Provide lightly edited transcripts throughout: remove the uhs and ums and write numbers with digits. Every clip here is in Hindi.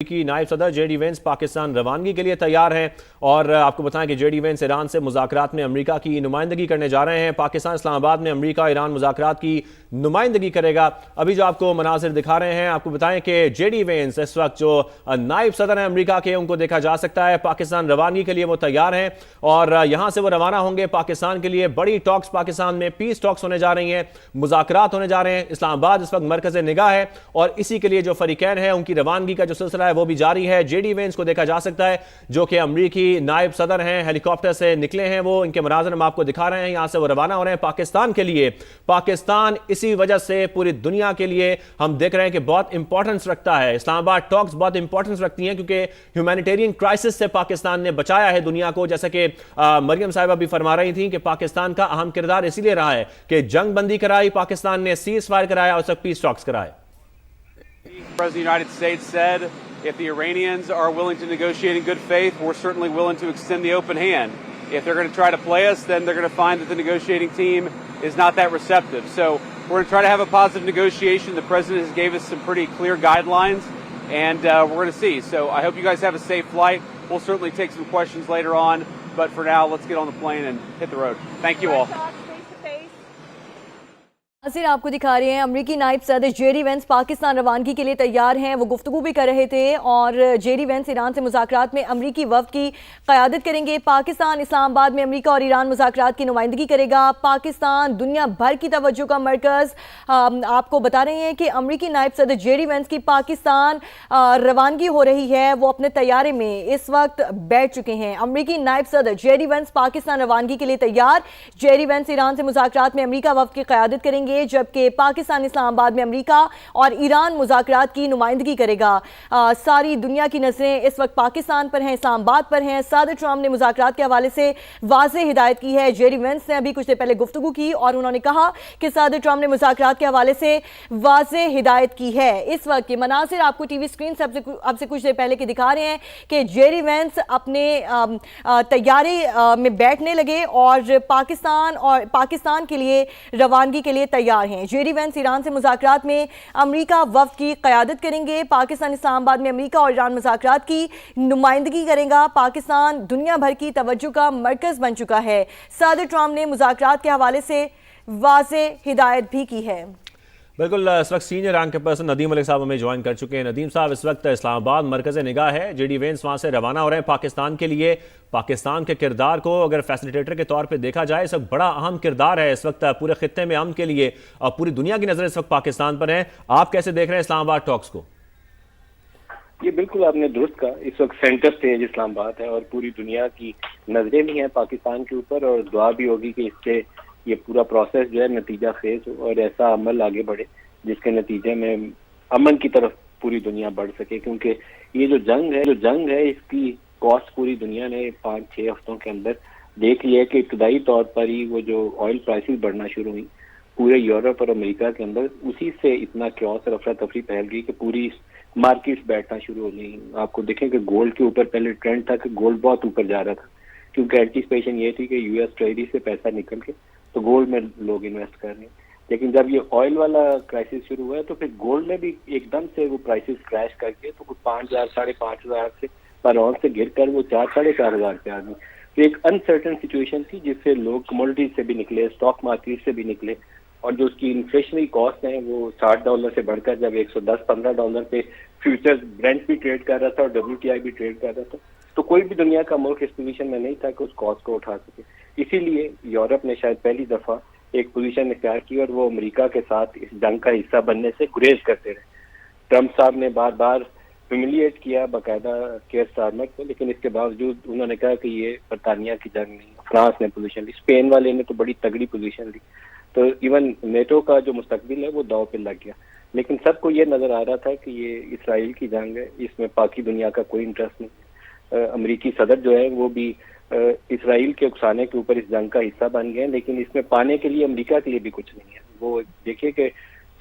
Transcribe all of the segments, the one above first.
की नायब सदर जेडी वेंस पाकिस्तान रवानगी के लिए तैयार हैं और आपको बताएं कि जेडी वेंस ईरान से मुज़ाकरात में अमेरिका की नुमाइंदगी करने जा रहे हैं। पाकिस्तान इस्लामाबाद में अमेरिका ईरान मुज़ाकरात की नुमाइंदगी करेगा। अभी जो आपको मनाजिर दिखा रहे हैं, आपको बताएं कि जेडी वेंस इस वक्त जो नायब सदर हैं अमेरिका के, उनको देखा जा सकता है। पाकिस्तान रवानगी के लिए वो तैयार हैं और यहां से वो रवाना होंगे पाकिस्तान के लिए। बड़ी टॉक्स पाकिस्तान में पीस टॉक्स होने जा रही हैं, मुज़ाकरात होने जा रहे हैं। इस्लामाबाद इस वक्त मरकज़ निगाह है और इसी के लिए जो फरीकैन है उनकी रवानगी का जो सिलसिला है वो भी जारी है। जेडी वेंस को देखा जा सकता है जो कि अमरीकी नायब सदर हैं, हेलीकॉप्टर से निकले हैं वो। इनके मनाज़िर हम आपको दिखा रहे हैं, यहां से वो रवाना हो रहे हैं पाकिस्तान के लिए। पाकिस्तान इसी वजह से पूरी दुनिया के लिए हम देख रहे हैं कि बहुत इंपॉर्टेंस रखता है। इस्लामाबाद टॉक्स बहुत इंपॉर्टेंस रखती हैं क्योंकि ह्यूमैनिटेरियन क्राइसिस से पाकिस्तान ने बचाया है दुनिया को। जैसे कि मरियम साहिबा भी फरमा रही थी कि पाकिस्तान का अहम किरदार इसीलिए रहा है कि जंग बंदी कराई पाकिस्तान ने, सीज फायर कराया और सब पीस टॉक्स कराए। President of the United States said, if the Iranians are willing to negotiate in good faith, we're certainly willing to extend the open hand. If they're going to try to play us, then they're going to find that the negotiating team is not that receptive. So we're going to try to have a positive negotiation. The President has gave us some pretty clear guidelines, and we're going to see. So I hope you guys have a safe flight. We'll certainly take some questions later on, but for now, let's get on the plane and hit the road. Thank you all. नाज़रीन आपको दिखा रहे हैं अमरीकी नायब सदर जेडी वेंस पाकिस्तान रवानगी के लिए तैयार हैं। वो गुफ्तगू भी कर रहे थे और जेडी वेंस ईरान से मुज़ाकरात में अमरीकी वफ़द की क़यादत करेंगे। पाकिस्तान इस्लामाबाद में अमरीका और ईरान मुज़ाकरात की नुमाइंदगी करेगा। पाकिस्तान दुनिया भर की तवज्जो का मरकज़। आपको बता रहे हैं कि अमरीकी नायब सदर जेडी वेंस की पाकिस्तान रवानगी हो रही है। वो अपने तैयारे में इस वक्त बैठ चुके हैं। अमरीकी नायब सदर जेडी वेंस पाकिस्तान रवानगी के लिए तैयार। जेडी वेंस ईरान से मुज़ाकरात में अमरीका वफ़द की क़यादत करेंगे, जबकि पाकिस्तान इस्लामाबाद में अमेरिका और ईरान मुज़ाकरात की नुमाइंदगी करेगा। सारी दुनिया की नज़रें इस वक्त पाकिस्तान पर हैं, इस्लामाबाद पर हैं। सदर ट्रंप ने मुज़ाकरात के हवाले से वाज़ेह हिदायत की है। जेडी वेंस ने अभी कुछ देर पहले गुफ्तगू की और उन्होंने कहा कि सदर ट्रंप ने मुज़ाकरात के हवाले से वाज़ेह हिदायत की है। इस वक्त के मनासिर आपको टीवी स्क्रीन से अब से कुछ देर पहले के दिखा रहे हैं कि जेडी वेंस अपने तैयारी में बैठने लगे और पाकिस्तान के लिए रवानगी के लिए तैयार हैं। जेडी वेंस ईरान से मुज़ाकरात में अमेरिका वफ़द की क़यादत करेंगे। पाकिस्तान इस्लामाबाद में अमेरिका और ईरान मुज़ाकरात की नुमाइंदगी करेगा। पाकिस्तान दुनिया भर की तवज्जो का मरकज़ बन चुका है। सदर ट्रंप ने मुज़ाकरात के हवाले से वाज़ेह हिदायत भी की है। बिल्कुल, इस वक्त senior rank person Nadeem Malik साहब हमें ज्वाइन कर चुके हैं। नदीम साहब, इस वक्त इस्लामाबाद मरकज़ निगाह है, जेडी वेंस वहाँ से रवाना हो रहे हैं पाकिस्तान के लिए। पाकिस्तान के किरदार को अगर फैसिलिटेटर के तौर पे देखा जाए, सब बड़ा अहम किरदार है इस वक्त पूरे खित्ते में अमन के लिए और पूरी दुनिया की नज़र इस वक्त पाकिस्तान पर है। आप कैसे देख रहे हैं इस्लामाबाद टॉक्स को? ये बिल्कुल आपने दुरुस्त कहा, इस वक्त सेंटर स्टेज इस्लामाबाद है और पूरी दुनिया की नजरें भी हैं पाकिस्तान के ऊपर और दुआ भी होगी कि इससे ये पूरा प्रोसेस जो है नतीजा खेज हो और ऐसा अमल आगे बढ़े जिसके नतीजे में अमन की तरफ पूरी दुनिया बढ़ सके। क्योंकि ये जो जंग है इसकी कॉस्ट पूरी दुनिया ने 5-6 हफ्तों के अंदर देख लिया है कि इब्तदाई तौर पर ही वो जो ऑयल प्राइसेस बढ़ना शुरू हुई पूरे यूरोप और अमेरिका के अंदर, उसी से इतना क्योस और अफरा तफरी फैल गई कि पूरी मार्केट्स बैठना शुरू हो गई। आपको देखें कि गोल्ड के ऊपर पहले ट्रेंड था कि गोल्ड बहुत ऊपर जा रहा था क्योंकि एंटीसिपेशन ये थी कि यूएस ट्रेजरी से पैसा निकल के तो गोल्ड में लोग इन्वेस्ट कर रहे हैं। लेकिन जब ये ऑयल वाला क्राइसिस शुरू हुआ है तो फिर गोल्ड में भी एकदम से वो प्राइसेस क्रैश करके तो 5,000 5,500 से पर ऑन से गिर कर वो 4,000-4,500 पे आ गई। तो एक अनसर्टन सिचुएशन थी जिससे लोग कमोडिटीज से भी निकले, स्टॉक मार्केट से भी निकले और जो उसकी इन्फ्लेशनरी कॉस्ट है वो $60 से बढ़कर जब $110-15 पे फ्यूचर्स ब्रेंट भी ट्रेड कर रहा था और WTI भी ट्रेड कर रहा था, तो कोई भी दुनिया का मुल्क इस पोजीशन में नहीं था कि उस कॉस्ट को उठा सके। इसीलिए यूरोप ने शायद पहली दफा एक पोजीशन इख्तियार की और वो अमेरिका के साथ इस जंग का हिस्सा बनने से गुरेज करते रहे। ट्रंप साहब ने बार बार ह्यूमिलिएट किया बाकायदा केयर स्टारमर को, लेकिन इसके बावजूद उन्होंने कहा कि ये बरतानिया की जंग नहीं। फ्रांस ने पोजीशन ली, स्पेन वाले ने तो बड़ी तगड़ी पोजीशन ली, तो इवन नेटो का जो मुस्तकबिल है वो दाव पे लग गया। लेकिन सबको ये नजर आ रहा था कि ये इसराइल की जंग है, इसमें बाकी दुनिया का कोई इंटरेस्ट नहीं। अमेरिकी सदर जो है वो भी इसराइल के उकसाने के ऊपर इस जंग का हिस्सा बन गए, लेकिन इसमें पाने के लिए अमेरिका के लिए भी कुछ नहीं है। वो देखिए कि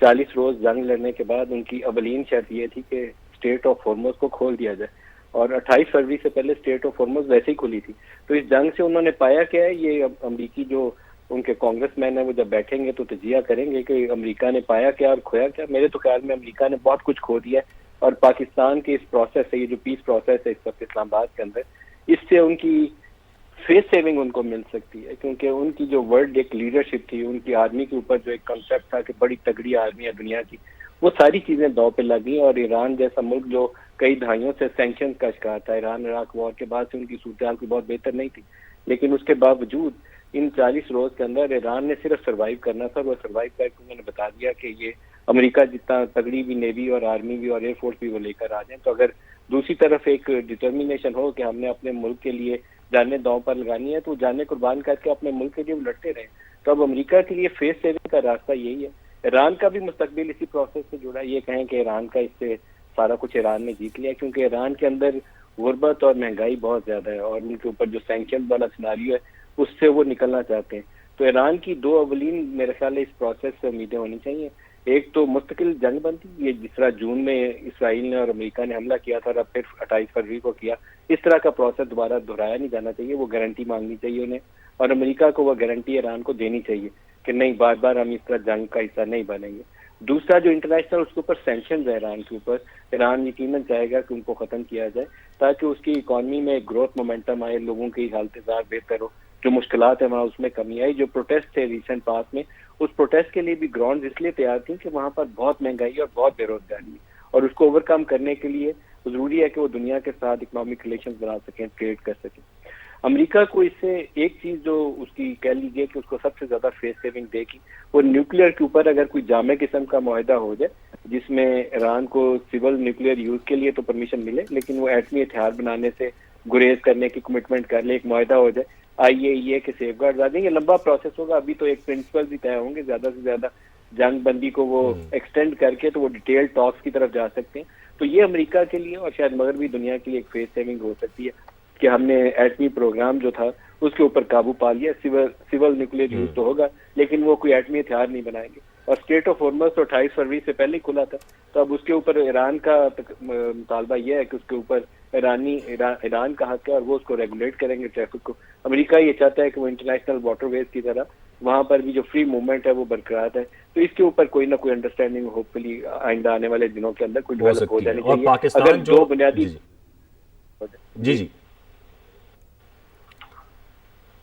40 रोज जंग लड़ने के बाद उनकी अवलीन शर्त ये थी कि स्टेट ऑफ हॉर्मुज को खोल दिया जाए और 28 फरवरी से पहले स्टेट ऑफ हॉर्मुज वैसे ही खुली थी। तो इस जंग से उन्होंने पाया क्या है, ये अमेरिकी जो उनके कांग्रेसमैन है वो जब बैठेंगे तो तजिया करेंगे कि अमेरिका ने पाया क्या और खोया क्या। मेरे तो ख्याल में अमेरिका ने बहुत कुछ खो दिया है, और पाकिस्तान के इस प्रोसेस से, ये जो पीस प्रोसेस है इस वक्त इस्लामाबाद के अंदर, इससे उनकी फेस सेविंग उनको मिल सकती है, क्योंकि उनकी जो वर्ल्ड एक लीडरशिप थी, उनकी आर्मी के ऊपर जो एक कंसेप्ट था कि बड़ी तगड़ी आर्मी है दुनिया की, वो सारी चीजें दांव पे लगी। और ईरान जैसा मुल्क जो कई दहाइयों से सैंक्शन का शिकार था, ईरान इराक वॉर के बाद से उनकी सूरत कोई बहुत बेहतर नहीं थी, लेकिन उसके बावजूद इन 40 रोज के अंदर ईरान ने सिर्फ सर्वाइव करना था। वो सर्वाइव करके उन्होंने बता दिया कि ये अमेरिका जितना तगड़ी भी नेवी और आर्मी भी और एयरफोर्स भी वो लेकर आ जाए। तो अगर दूसरी तरफ एक डिटर्मिनेशन हो कि हमने अपने मुल्क के लिए जाने दांव पर लगानी है, तो जाने कुर्बान करके अपने मुल्क के लिए लड़ते रहे। तो अब अमेरिका के लिए फेस सेविंग का रास्ता यही है। ईरान का भी मुस्तकबिल इसी प्रोसेस से जुड़ा है। ये कहें कि ईरान का इससे सारा कुछ ईरान ने जीत लिया, क्योंकि ईरान के अंदर गुर्बत और महंगाई बहुत ज्यादा है और उनके ऊपर जो सैंक्शन वाला सिनारियो है उससे वो निकलना चाहते हैं। तो ईरान की दो अवलीन मेरे ख्याल है इस प्रोसेस से उम्मीदें होनी चाहिए। एक तो मुस्तकिल जंग बनती, ये जिस तरह जून में इसराइल ने और अमेरिका ने हमला किया था और अब फिर 28 फरवरी को किया, इस तरह का प्रोसेस दोबारा दोहराया नहीं जाना चाहिए। वो गारंटी मांगनी चाहिए उन्हें, और अमेरिका को वो गारंटी ईरान को देनी चाहिए कि नहीं, बार बार हम इस तरह जंग का हिस्सा नहीं बनेंगे। दूसरा जो इंटरनेशनल उसके ऊपर सैंक्शन है ईरान के ऊपर, ईरान यकीनन चाहेगा कि उनको खत्म किया जाए ताकि उसकी इकॉनमी में ग्रोथ मोमेंटम आए, लोगों की हालत बेहतर हो, जो मुश्किलात है वहाँ उसमें कमी आई। जो प्रोटेस्ट थे रिसेंट पास में, उस प्रोटेस्ट के लिए भी ग्राउंड इसलिए तैयार थी कि वहाँ पर बहुत महंगाई और बहुत बेरोजगारी है, और उसको ओवरकम करने के लिए जरूरी है कि वो दुनिया के साथ इकोनॉमिक रिलेशन बना सकें, ट्रेड कर सकें। अमेरिका को इससे एक चीज जो उसकी कह लीजिए कि उसको सबसे ज्यादा फेस सेविंग देगी, वो न्यूक्लियर के ऊपर अगर कोई जामे किस्म का मुआहदा हो जाए जिसमें ईरान को सिविल न्यूक्लियर यूज के लिए तो परमिशन मिले, लेकिन वो एटमी हथियार बनाने से गुरेज करने की कमिटमेंट कर ले, एक मुआहदा हो जाए IAEA के सेफगार्ड आ जाएंगे। लंबा प्रोसेस होगा, अभी तो एक प्रिंसिपल भी तय होंगे, ज्यादा से ज्यादा जंग बंदी को वो एक्सटेंड करके तो वो डिटेल टॉक्स की तरफ जा सकते हैं। तो ये अमेरिका के लिए और शायद मगरबी दुनिया के लिए एक फेस सेविंग हो सकती है कि हमने एटमी प्रोग्राम जो था उसके ऊपर काबू पा लिया। सिविल न्यूक्लियर यूज तो होगा, लेकिन वो कोई एटमी हथियार नहीं बनाएंगे। और स्टेट ऑफ हॉर्मस तो 28 फरवरी से पहले ही खुला था, तो अब उसके ऊपर ईरान का मुतालबा यह है कि उसके ऊपर ईरान का हक है और वो उसको रेगुलेट करेंगे ट्रैफिक को। अमेरिका ये चाहता है कि वो इंटरनेशनल वाटरवेज की तरह वहां पर भी जो फ्री मूवमेंट है वो बरकरार है। तो इसके ऊपर कोई ना कोई अंडरस्टैंडिंग होपफुली आइंदा आने वाले दिनों के अंदर कोई डेवलप हो जानी चाहिए। पाकिस्तान अगर जो दो बुनियादी जी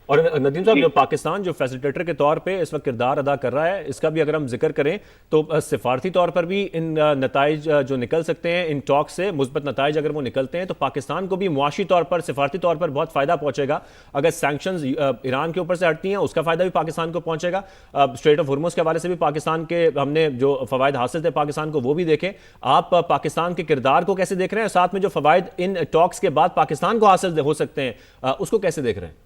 और नदीम साहब, जो पाकिस्तान जो फैसिलिटेटर के तौर पे इस वक्त किरदार अदा कर रहा है, इसका भी अगर हम जिक्र करें तो सिफारती तौर पर भी इन नताइज जो निकल सकते हैं इन टॉक से, मुस्बत नताइज अगर वो निकलते हैं तो पाकिस्तान को भी मुआशी तौर पर, सिफारती तौर पर बहुत फायदा पहुंचेगा। अगर सैंक्शंस ईरान के ऊपर से हटती हैं उसका फायदा भी पाकिस्तान को पहुंचेगा। स्ट्रेट ऑफ हॉर्मुज के हवाले से भी पाकिस्तान के हमने जो फवायद हासिल थे पाकिस्तान को, वो भी देखें। आप पाकिस्तान के किरदार को कैसे देख रहे हैं, साथ में जो फवायद इन टॉक्स के बाद पाकिस्तान को हासिल हो सकते हैं उसको कैसे देख रहे हैं?